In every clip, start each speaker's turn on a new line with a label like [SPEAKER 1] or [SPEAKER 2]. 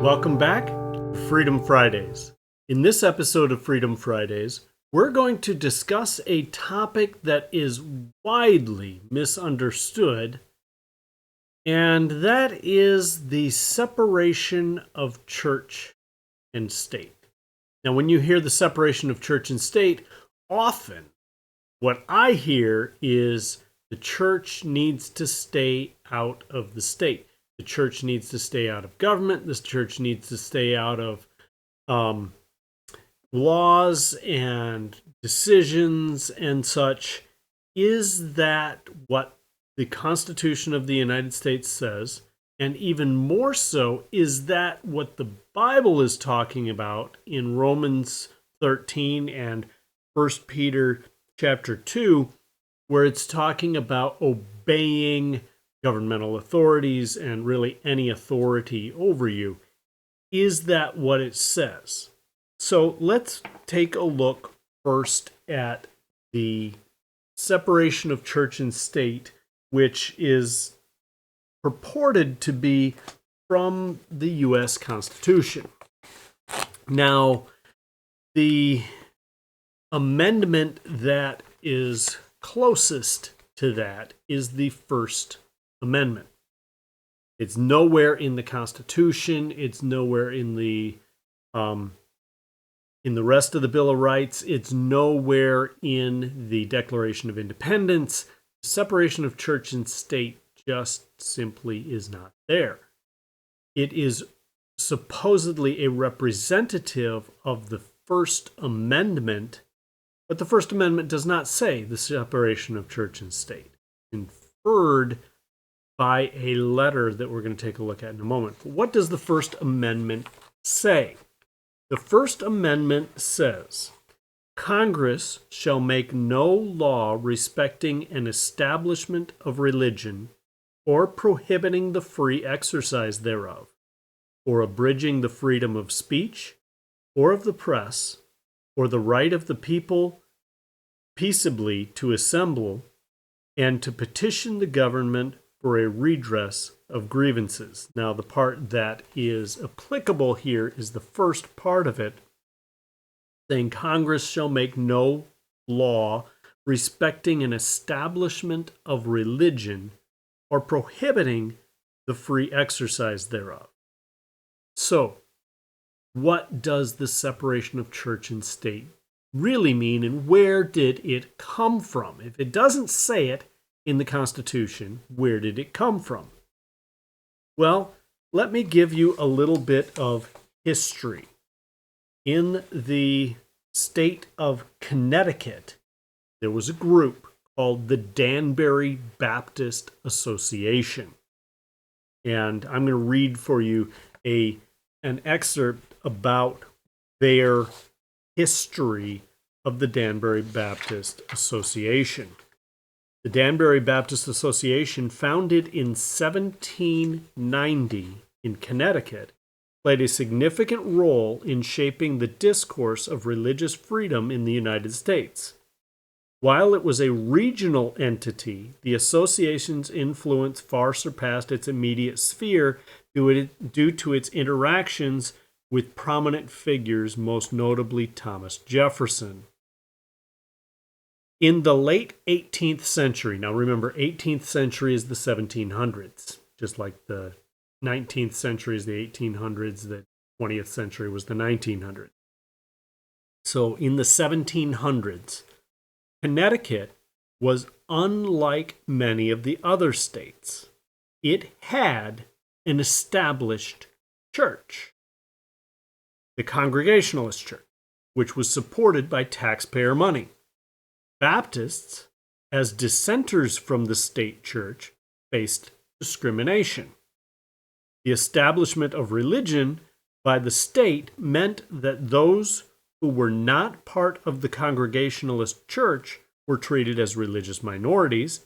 [SPEAKER 1] Welcome back to Freedom Fridays. In this episode of Freedom Fridays, we're going to discuss a topic that is widely misunderstood, and that is the separation of church and state. Now, when you hear the separation of church and state, often what I hear is the church needs to stay out of the state. The church needs to stay out of government. The church needs to stay out of laws and decisions and such. Is that what the Constitution of the United States says? And even more so, is that what the Bible is talking about in Romans 13 and 1 Peter chapter 2, where it's talking about obeying governmental authorities and really any authority over you? Is that what it says? So let's take a look first at the separation of church and state, which is purported to be from the U.S. Constitution. Now, the amendment that is closest to that is the First Amendment. It's nowhere in the Constitution. It's nowhere in the rest of the Bill of Rights. It's nowhere in the Declaration of Independence. Separation of church and state just simply is not there. It is supposedly a representative of the First Amendment, but the First Amendment does not say the separation of church and state. Inferred by a letter that we're going to take a look at in a moment. But what does the First Amendment say? The First Amendment says, Congress shall make no law respecting an establishment of religion or prohibiting the free exercise thereof, or abridging the freedom of speech or of the press, or the right of the people peaceably to assemble and to petition the government for a redress of grievances. Now, the part that is applicable here is the first part of it, saying Congress shall make no law respecting an establishment of religion or prohibiting the free exercise thereof. So, what does the separation of church and state really mean, and where did it come from? If it doesn't say it in the Constitution, where did it come from? Well, let me give you a little bit of history. In the state of Connecticut, there was a group called the Danbury Baptist Association. And I'm going to read for you an excerpt about their history of the Danbury Baptist Association. The Danbury Baptist Association, founded in 1790 in Connecticut, played a significant role in shaping the discourse of religious freedom in the United States. While it was a regional entity, the association's influence far surpassed its immediate sphere due to its interactions with prominent figures, most notably Thomas Jefferson. In the late 18th century, now remember, 18th century is the 1700s, just like the 19th century is the 1800s, the 20th century was the 1900s. So in the 1700s, Connecticut was unlike many of the other states. It had an established church, the Congregationalist Church, which was supported by taxpayer money. Baptists, as dissenters from the state church, faced discrimination. The establishment of religion by the state meant that those who were not part of the Congregationalist Church were treated as religious minorities,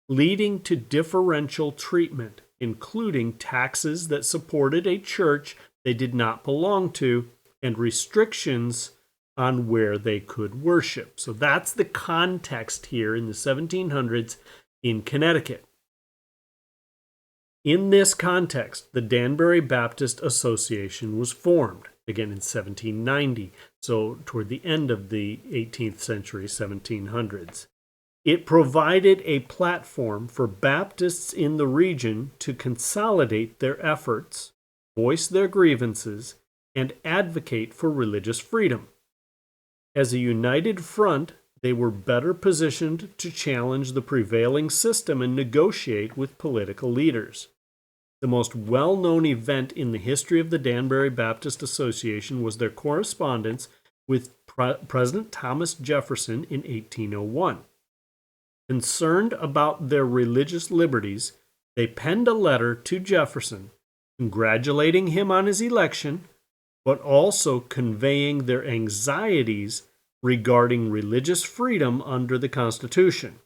[SPEAKER 1] leading to differential treatment, including taxes that supported a church they did not belong to and restrictions on where they could worship. So that's the context here in the 1700s in Connecticut. In this context, the Danbury Baptist Association was formed, again in 1790, so toward the end of the 18th century, 1700s. It provided a platform for Baptists in the region to consolidate their efforts, voice their grievances, and advocate for religious freedom. As a united front, they were better positioned to challenge the prevailing system and negotiate with political leaders. The most well-known event in the history of the Danbury Baptist Association was their correspondence with President Thomas Jefferson in 1801. Concerned about their religious liberties, they penned a letter to Jefferson congratulating him on his election, but also conveying their anxieties regarding religious freedom under the Constitution.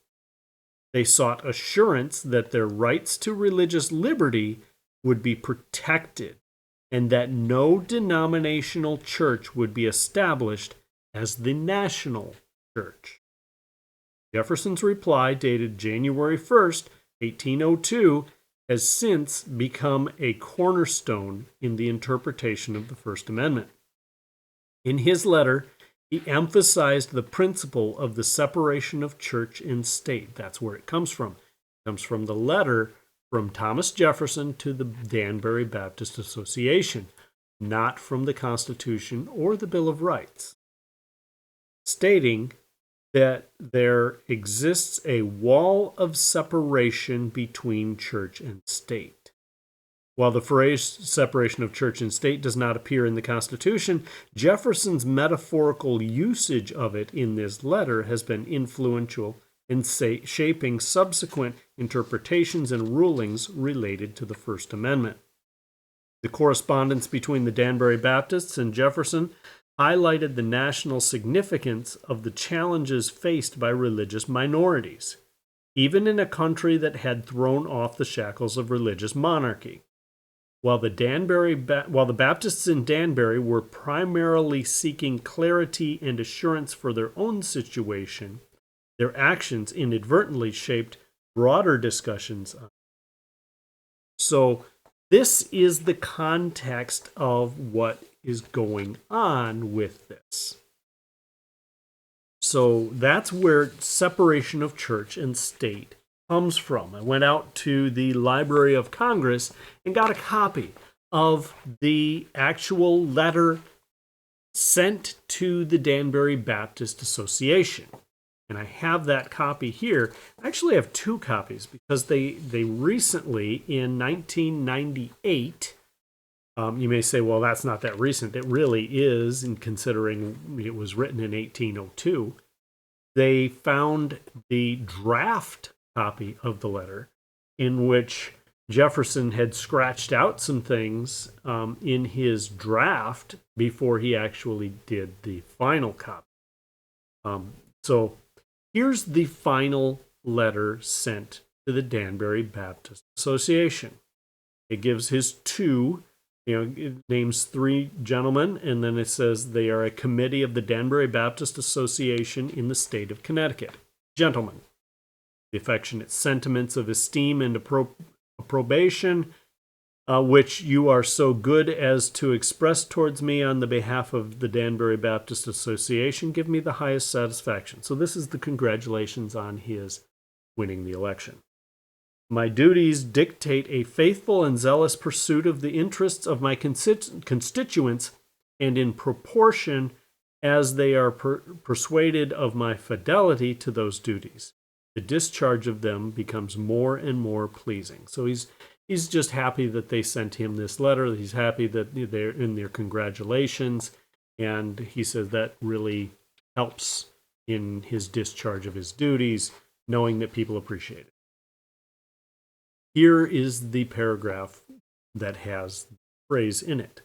[SPEAKER 1] They sought assurance that their rights to religious liberty would be protected and that no denominational church would be established as the national church. Jefferson's reply, dated January 1st, 1802, has since become a cornerstone in the interpretation of the First Amendment. In his letter, he emphasized the principle of the separation of church and state. That's where it comes from. It comes from the letter from Thomas Jefferson to the Danbury Baptist Association, not from the Constitution or the Bill of Rights, stating that there exists a wall of separation between church and state. While the phrase separation of church and state does not appear in the Constitution, Jefferson's metaphorical usage of it in this letter has been influential in shaping subsequent interpretations and rulings related to the First Amendment. The correspondence between the Danbury Baptists and Jefferson highlighted the national significance of the challenges faced by religious minorities, even in a country that had thrown off the shackles of religious monarchy. While the Baptists in Danbury were primarily seeking clarity and assurance for their own situation, their actions inadvertently shaped broader discussions. So this is the context of what is going on with this. So that's where separation of church and state comes from. I went out to the Library of Congress and got a copy of the actual letter sent to the Danbury Baptist Association. And I have that copy here. I actually have two copies because they recently, in 1998, you may say, well, that's not that recent. It really is, in considering it was written in 1802. They found the draft copy of the letter in which Jefferson had scratched out some things in his draft before he actually did the final copy. So here's the final letter sent to the Danbury Baptist Association. It gives his two, it names three gentlemen, and then it says they are a committee of the Danbury Baptist Association in the state of Connecticut. Gentlemen, the affectionate sentiments of esteem and approbation, which you are so good as to express towards me on the behalf of the Danbury Baptist Association, give me the highest satisfaction. So this is the congratulations on his winning the election. My duties dictate a faithful and zealous pursuit of the interests of my constituents, and in proportion as they are persuaded of my fidelity to those duties, the discharge of them becomes more and more pleasing. So he's just happy that they sent him this letter. He's happy that they're in their congratulations, and he says that really helps in his discharge of his duties, knowing that people appreciate it. Here is the paragraph that has the phrase in it.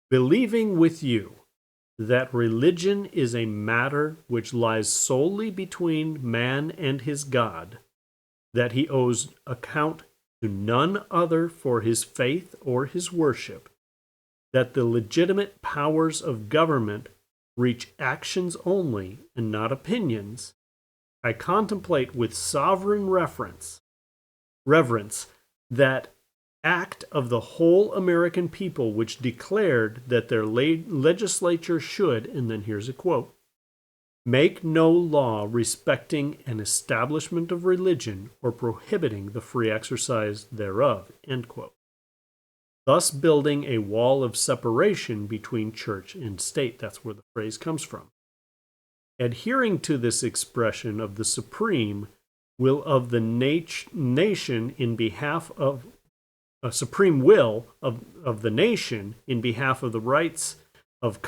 [SPEAKER 1] Believing with you that religion is a matter which lies solely between man and his God, that he owes account to none other for his faith or his worship, that the legitimate powers of government reach actions only and not opinions, I contemplate with sovereign reverence that act of the whole American people which declared that their legislature should, and then here's a quote, make no law respecting an establishment of religion or prohibiting the free exercise thereof, end quote. Thus building a wall of separation between church and state. That's where the phrase comes from. Adhering to this expression of the supreme will of the nation in behalf of a supreme will of the nation in behalf of the rights of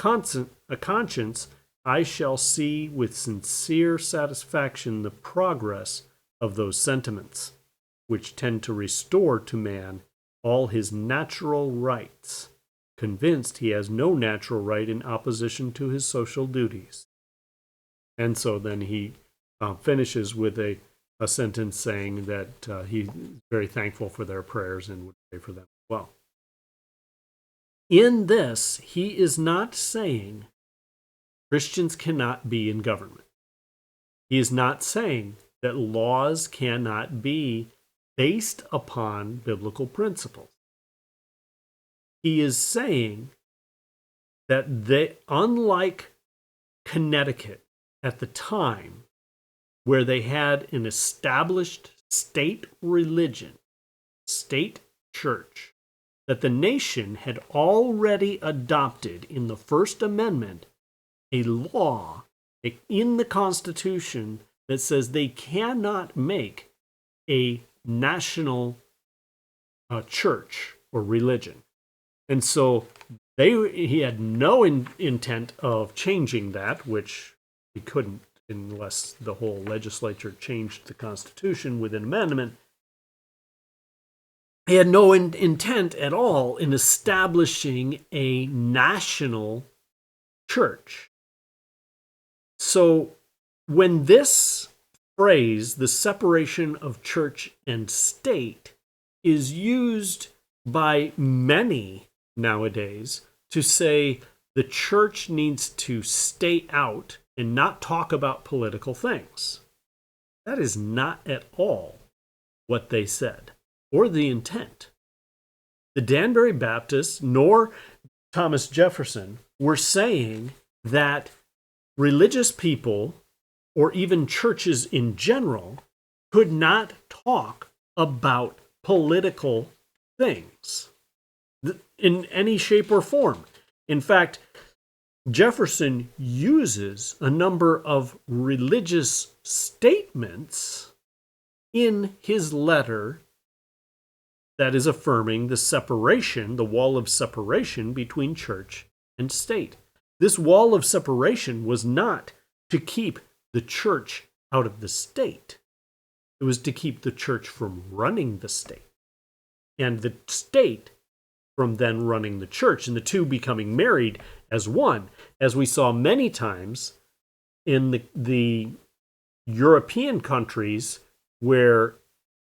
[SPEAKER 1] a conscience, I shall see with sincere satisfaction the progress of those sentiments, which tend to restore to man all his natural rights, convinced he has no natural right in opposition to his social duties. And so then he finishes with a sentence saying that he's very thankful for their prayers and would pray for them as well. In this, he is not saying Christians cannot be in government. He is not saying that laws cannot be based upon biblical principles. He is saying that unlike Connecticut at the time, where they had an established state religion, state church, that the nation had already adopted in the First Amendment a law in the Constitution that says they cannot make a national church or religion. And so he had no intent of changing that, which he couldn't unless the whole legislature changed the Constitution with an amendment. He had no intent at all in establishing a national church. So when this phrase, the separation of church and state, is used by many nowadays to say the church needs to stay out and not talk about political things, that is not at all what they said or the intent. The Danbury Baptists nor Thomas Jefferson were saying that religious people or even churches in general could not talk about political things in any shape or form. In fact, Jefferson uses a number of religious statements in his letter that is affirming the separation, the wall of separation between church and state. This wall of separation was not to keep the church out of the state. It was to keep the church from running the state, and the state from then running the church, and the two becoming married as one, as we saw many times in the European countries where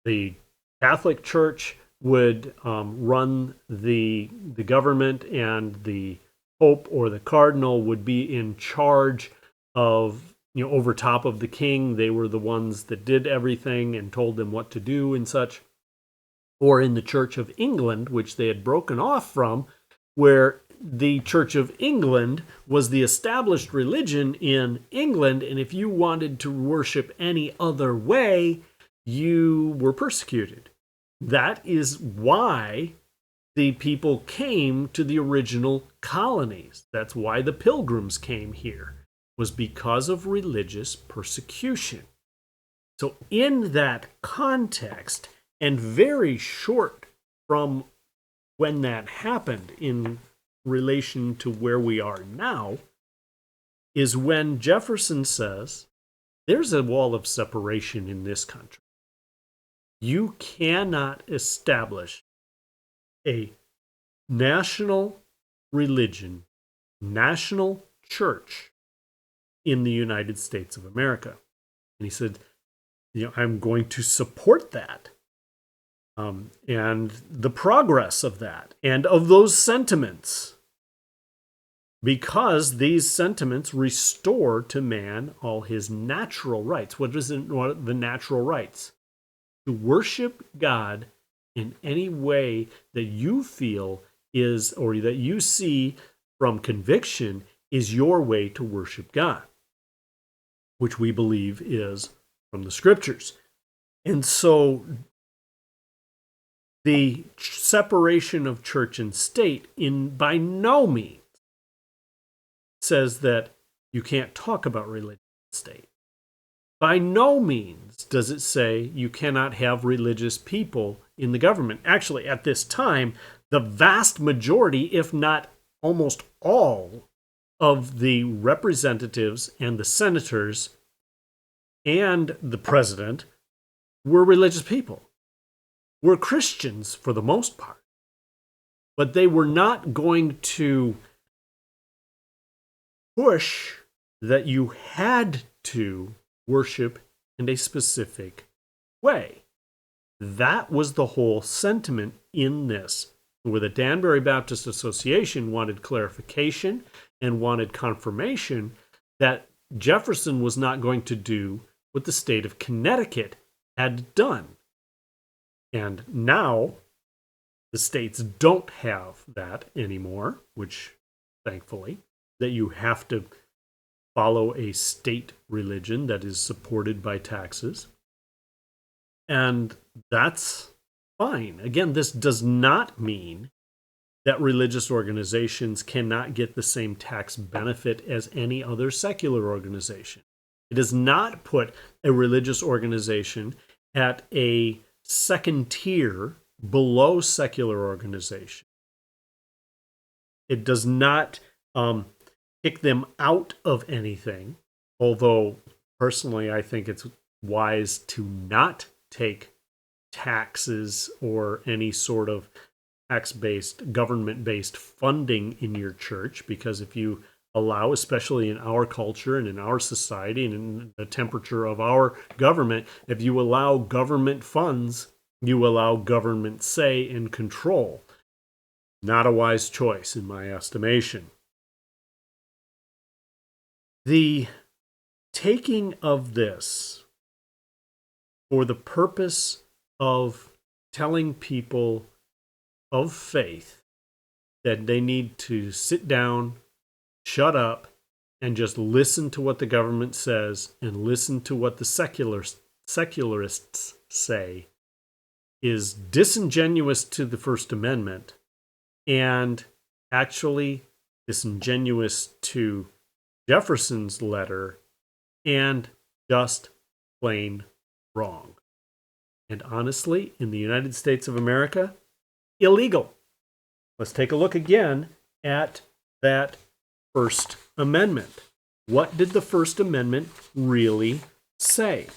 [SPEAKER 1] the Catholic Church would run the government, and the Pope or the Cardinal would be in charge of, over top of the king. They were the ones that did everything and told them what to do and such. Or in the Church of England, which they had broken off from, where the Church of England was the established religion in England, and if you wanted to worship any other way, you were persecuted. That is why the people came to the original colonies. That's why the Pilgrims came here, was because of religious persecution. So in that context, and very short from when that happened in relation to where we are now, is when Jefferson says, there's a wall of separation in this country. You cannot establish a national religion, national church in the United States of America. And he said, I'm going to support that. And the progress of that and of those sentiments, because these sentiments restore to man all his natural rights. What is the natural rights? To worship God in any way that you feel is, or that you see from conviction, is your way to worship God, which we believe is from the scriptures. And so the separation of church and state by no means says that you can't talk about religion and state. By no means does it say you cannot have religious people in the government. Actually, at this time, the vast majority, if not almost all, of the representatives and the senators and the president were religious people, were Christians for the most part. But they were not going to push that you had to worship in a specific way. That was the whole sentiment in this, where the Danbury Baptist Association wanted clarification and wanted confirmation that Jefferson was not going to do what the state of Connecticut had done. And now the states don't have that anymore, which thankfully, that you have to follow a state religion that is supported by taxes. And that's fine. Again, this does not mean that religious organizations cannot get the same tax benefit as any other secular organization. It does not put a religious organization at a second tier below secular organization. It does not kick them out of anything, although personally I think it's wise to not take taxes or any sort of tax-based, government-based funding in your church, because if you allow, especially in our culture and in our society and in the temperature of our government, if you allow government funds, you allow government say and control. Not a wise choice in my estimation. The taking of this for the purpose of telling people of faith that they need to sit down, shut up, and just listen to what the government says and listen to what the secularists say is disingenuous to the First Amendment and actually disingenuous to Jefferson's letter and just plain wrong. And honestly, in the United States of America, illegal. Let's take a look again at that First Amendment. What did the First Amendment really say?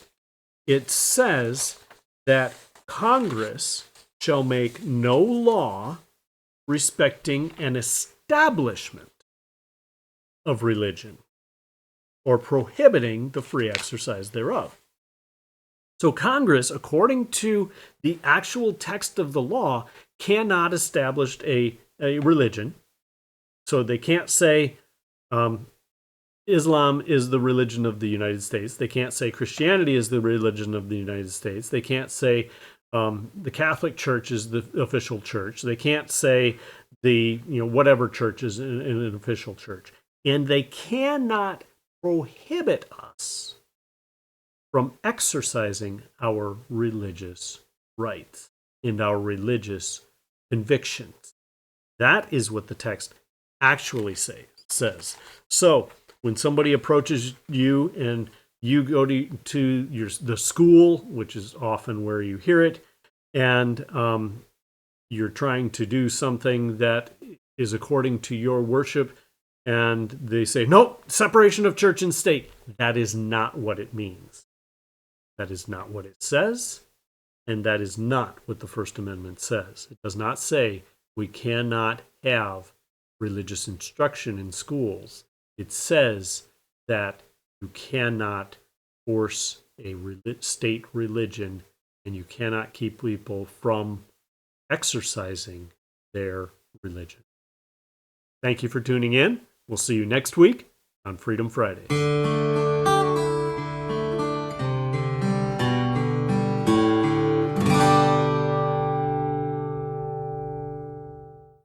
[SPEAKER 1] It says that Congress shall make no law respecting an establishment of religion or prohibiting the free exercise thereof. So Congress, according to the actual text of the law, cannot establish a religion. So they can't say Islam is the religion of the United States. They can't say Christianity is the religion of the United States. They can't say the Catholic Church is the official church. They can't say the whatever church is an official church. And they cannot prohibit us from exercising our religious rights and our religious convictions. That is what the text actually says. So when somebody approaches you and you go to the school, which is often where you hear it, and you're trying to do something that is according to your worship, and they say, no, separation of church and state. That is not what it means. That is not what it says, and that is not what the First Amendment says. It does not say we cannot have religious instruction in schools. It says that you cannot force a state religion, and you cannot keep people from exercising their religion. Thank you for tuning in. We'll see you next week on Freedom Friday.